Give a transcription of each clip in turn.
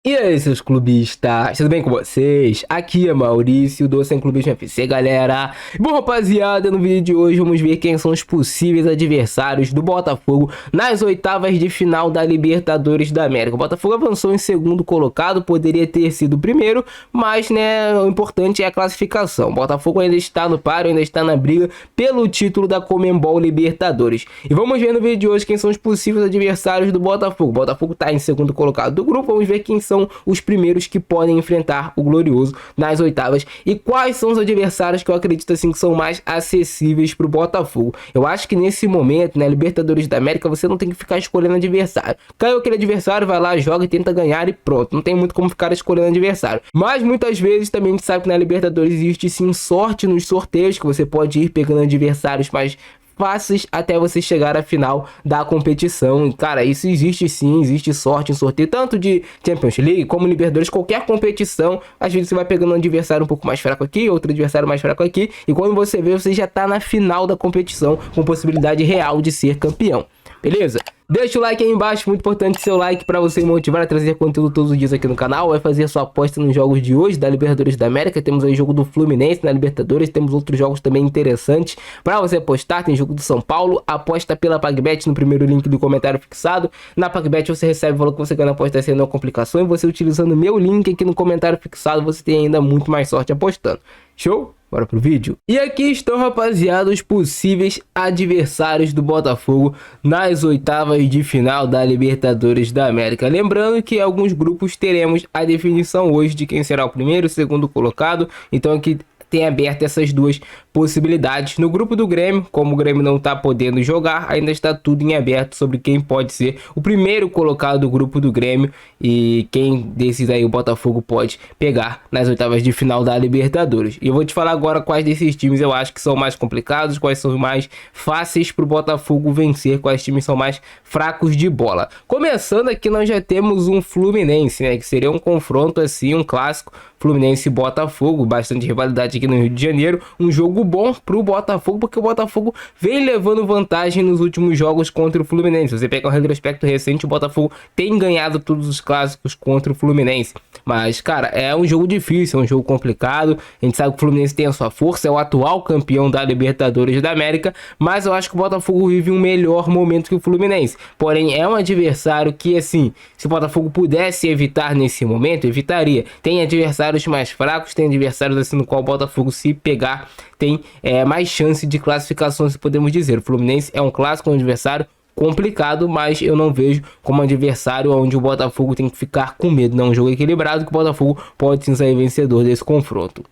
E aí, seus clubistas, tudo bem com vocês? Aqui é Maurício, do Sem Clubismo FC, galera. Bom, rapaziada, no vídeo de hoje vamos ver quem são os possíveis adversários do Botafogo nas oitavas de final da Libertadores da América. O Botafogo avançou em segundo colocado, poderia ter sido o primeiro, mas, né, o importante é a classificação. O Botafogo ainda está no páreo, ainda está na briga pelo título da Conmebol Libertadores. E vamos ver no vídeo de hoje quem são os possíveis adversários do Botafogo. O Botafogo está em segundo colocado do grupo, vamos ver quem são os primeiros que podem enfrentar o Glorioso nas oitavas e quais são os adversários que eu acredito assim que são mais acessíveis para o Botafogo. Eu acho que nesse momento, né, Libertadores da América, você não tem que ficar escolhendo adversário. Caiu aquele adversário, vai lá, joga e tenta ganhar e pronto. Não tem muito como ficar escolhendo adversário. Mas muitas vezes também a gente sabe que na Libertadores existe sim sorte nos sorteios, que você pode ir pegando adversários mais fáceis até você chegar à final da competição. Cara, isso existe sim, existe sorte em sorteio, tanto de Champions League como Libertadores, qualquer competição. Às vezes você vai pegando um adversário um pouco mais fraco aqui, outro adversário mais fraco aqui, e quando você vê, você já tá na final da competição, com possibilidade real de ser campeão. Beleza? Deixa o like aí embaixo, muito importante seu like para você me motivar a trazer conteúdo todos os dias aqui no canal. Vai fazer a sua aposta nos jogos de hoje da Libertadores da América. Temos aí o jogo do Fluminense na Libertadores, temos outros jogos também interessantes para você apostar. Tem jogo do São Paulo, aposta pela PagBet no primeiro link do comentário fixado. Na PagBet você recebe o valor que você ganha na aposta sem nenhuma complicação, e você utilizando o meu link aqui no comentário fixado, você tem ainda muito mais sorte apostando. Show? Bora pro vídeo. E aqui estão, rapaziada, os possíveis adversários do Botafogo nas oitavas de final da Libertadores da América. Lembrando que em alguns grupos teremos a definição hoje de quem será o primeiro e segundo colocado. Então aqui tem aberto essas duas possibilidades. No grupo do Grêmio, como o Grêmio não está podendo jogar, ainda está tudo em aberto sobre quem pode ser o primeiro colocado do grupo do Grêmio e quem desses aí o Botafogo pode pegar nas oitavas de final da Libertadores. E eu vou te falar agora quais desses times eu acho que são mais complicados, quais são os mais fáceis para o Botafogo vencer, quais times são mais fracos de bola. Começando aqui, nós já temos um Fluminense, né, que seria um confronto assim, um clássico, Fluminense e Botafogo, bastante rivalidade aqui no Rio de Janeiro, um jogo bom pro Botafogo, porque o Botafogo vem levando vantagem nos últimos jogos contra o Fluminense. Você pega um retrospecto recente, o Botafogo tem ganhado todos os clássicos contra o Fluminense. Mas, cara, é um jogo difícil, é um jogo complicado. A gente sabe que o Fluminense tem a sua força, é o atual campeão da Libertadores da América, mas eu acho que o Botafogo vive um melhor momento que o Fluminense. Porém, é um adversário que, assim, se o Botafogo pudesse evitar nesse momento, evitaria. Tem adversários mais fracos, tem adversários assim no qual o Botafogo, se pegar, tem mais chance de classificação, se podemos dizer. O Fluminense é um clássico, um adversário complicado, mas eu não vejo como adversário onde o Botafogo tem que ficar com medo. Não é um jogo equilibrado que o Botafogo pode sim sair vencedor desse confronto.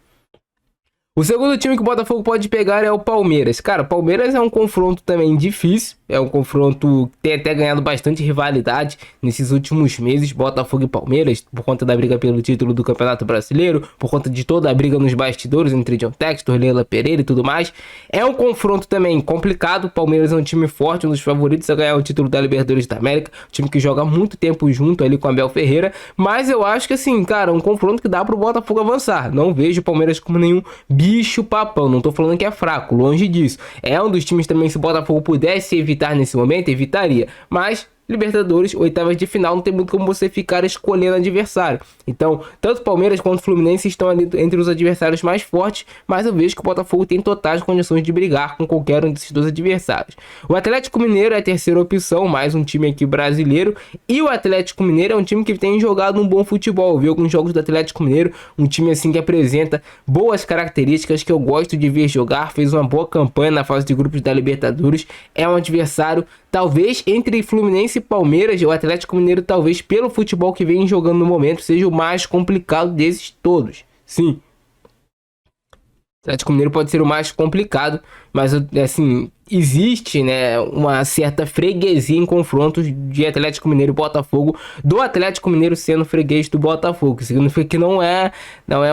O segundo time que o Botafogo pode pegar é o Palmeiras. Cara, o Palmeiras é um confronto também difícil. É um confronto que tem até ganhado bastante rivalidade nesses últimos meses, Botafogo e Palmeiras, por conta da briga pelo título do Campeonato Brasileiro, por conta de toda a briga nos bastidores entre John Textor, Leila Pereira e tudo mais. É um confronto também complicado. O Palmeiras é um time forte, um dos favoritos a ganhar o título da Libertadores da América. Um time que joga muito tempo junto ali com Abel Ferreira. Mas eu acho que assim, cara, um confronto que dá pro Botafogo avançar. Não vejo o Palmeiras como nenhum bicho papão. Não tô falando que é fraco, longe disso. É um dos times também, se o Botafogo pudesse evitar nesse momento, evitaria, mas Libertadores, oitavas de final, não tem muito como você ficar escolhendo adversário. Então, tanto Palmeiras quanto Fluminense estão ali entre os adversários mais fortes, mas eu vejo que o Botafogo tem totais condições de brigar com qualquer um desses dois adversários. O Atlético Mineiro é a terceira opção, mais um time aqui brasileiro, e o Atlético Mineiro é um time que tem jogado um bom futebol. Eu vi alguns jogos do Atlético Mineiro, um time assim que apresenta boas características que eu gosto de ver jogar, fez uma boa campanha na fase de grupos da Libertadores, é um adversário talvez entre Fluminense e Palmeiras, o Atlético Mineiro, talvez pelo futebol que vem jogando no momento, seja o mais complicado desses todos. Sim, o Atlético Mineiro pode ser o mais complicado, mas assim, existe, né, uma certa freguesia em confrontos de Atlético Mineiro e Botafogo, do Atlético Mineiro sendo freguês do Botafogo, que significa que não é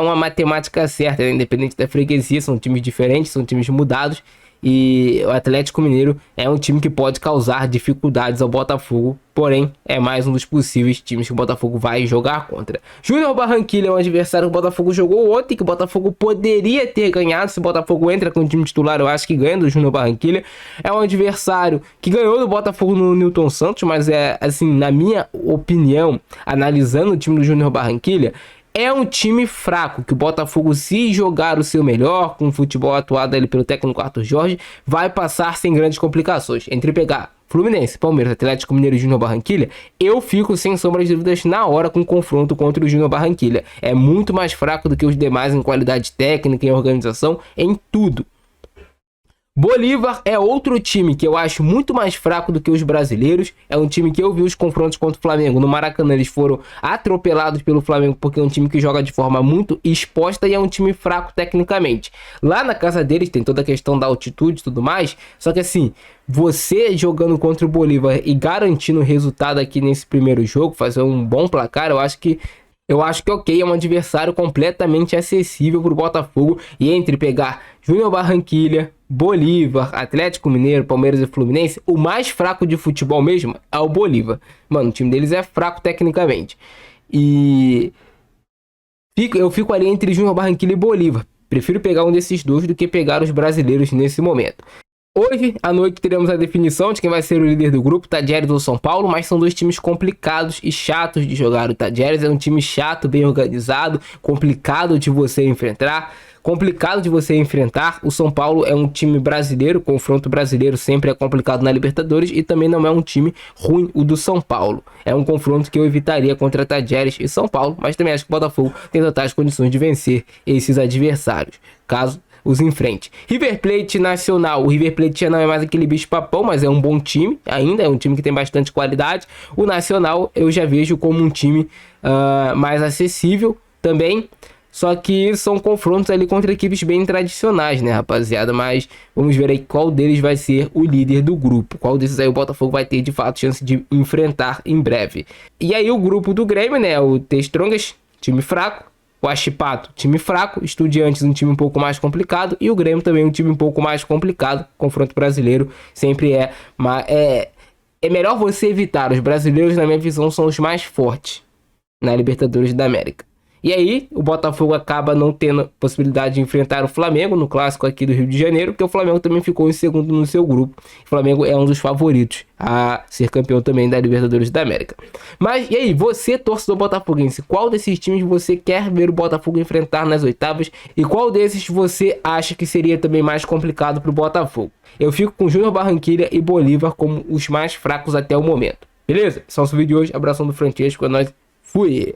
uma matemática certa, né? Independente da freguesia, são times diferentes, são times mudados. E o Atlético Mineiro é um time que pode causar dificuldades ao Botafogo, porém é mais um dos possíveis times que o Botafogo vai jogar contra. Júnior Barranquilla é um adversário que o Botafogo jogou ontem, que o Botafogo poderia ter ganhado. Se o Botafogo entra com o time titular, eu acho que ganha do Júnior Barranquilla. É um adversário que ganhou do Botafogo no Newton Santos, mas é assim, na minha opinião, analisando o time do Júnior Barranquilla, é um time fraco, que o Botafogo, se jogar o seu melhor, com o futebol atuado ali pelo técnico Arthur Jorge, vai passar sem grandes complicações. Entre pegar Fluminense, Palmeiras, Atlético Mineiro e Júnior Barranquilla, eu fico sem sombras de dúvidas na hora com o confronto contra o Júnior Barranquilla. É muito mais fraco do que os demais em qualidade técnica, em organização, em tudo. Bolívar é outro time que eu acho muito mais fraco do que os brasileiros. É um time que eu vi os confrontos contra o Flamengo no Maracanã, eles foram atropelados pelo Flamengo, porque é um time que joga de forma muito exposta e é um time fraco tecnicamente. Lá na casa deles tem toda a questão da altitude e tudo mais, só que assim, você jogando contra o Bolívar e garantindo o resultado aqui nesse primeiro jogo, fazer um bom placar, eu acho que ok, é um adversário completamente acessível para o Botafogo. E entre pegar Júnior Barranquilla, Bolívar, Atlético Mineiro, Palmeiras e Fluminense, o mais fraco de futebol mesmo é o Bolívar. Mano, o time deles é fraco tecnicamente. E eu fico ali entre Júnior Barranquilla e Bolívar. Prefiro pegar um desses dois do que pegar os brasileiros nesse momento. Hoje à noite teremos a definição de quem vai ser o líder do grupo, Tajeres ou São Paulo, mas são dois times complicados e chatos de jogar. O Tajeres é um time chato, bem organizado, complicado de você enfrentar. O São Paulo é um time brasileiro, confronto brasileiro sempre é complicado na Libertadores e também não é um time ruim o do São Paulo. É um confronto que eu evitaria contra Tajeres e São Paulo, mas também acho que o Botafogo tem totais condições de vencer esses adversários, caso os enfrente. River Plate Nacional. O River Plate já não é mais aquele bicho papão, mas é um bom time ainda, é um time que tem bastante qualidade. O Nacional eu já vejo como um time mais acessível também, só que são confrontos ali contra equipes bem tradicionais, né, rapaziada? Mas vamos ver aí qual deles vai ser o líder do grupo, qual desses aí o Botafogo vai ter de fato chance de enfrentar em breve. E aí o grupo do Grêmio, né, o The Strongest, time fraco. O Huachipato, time fraco. Estudiantes, um time um pouco mais complicado. E o Grêmio também um time um pouco mais complicado. Confronto brasileiro sempre é melhor você evitar. Os brasileiros, na minha visão, são os mais fortes na Libertadores da América. E aí, o Botafogo acaba não tendo possibilidade de enfrentar o Flamengo no clássico aqui do Rio de Janeiro, porque o Flamengo também ficou em segundo no seu grupo. O Flamengo é um dos favoritos a ser campeão também da Libertadores da América. Mas, e aí, você, torcedor botafoguense, qual desses times você quer ver o Botafogo enfrentar nas oitavas? E qual desses você acha que seria também mais complicado para o Botafogo? Eu fico com Júnior Barranquilla e Bolívar como os mais fracos até o momento. Beleza? Esse é o nosso vídeo de hoje. Abração do Francesco, é nóis. Fui!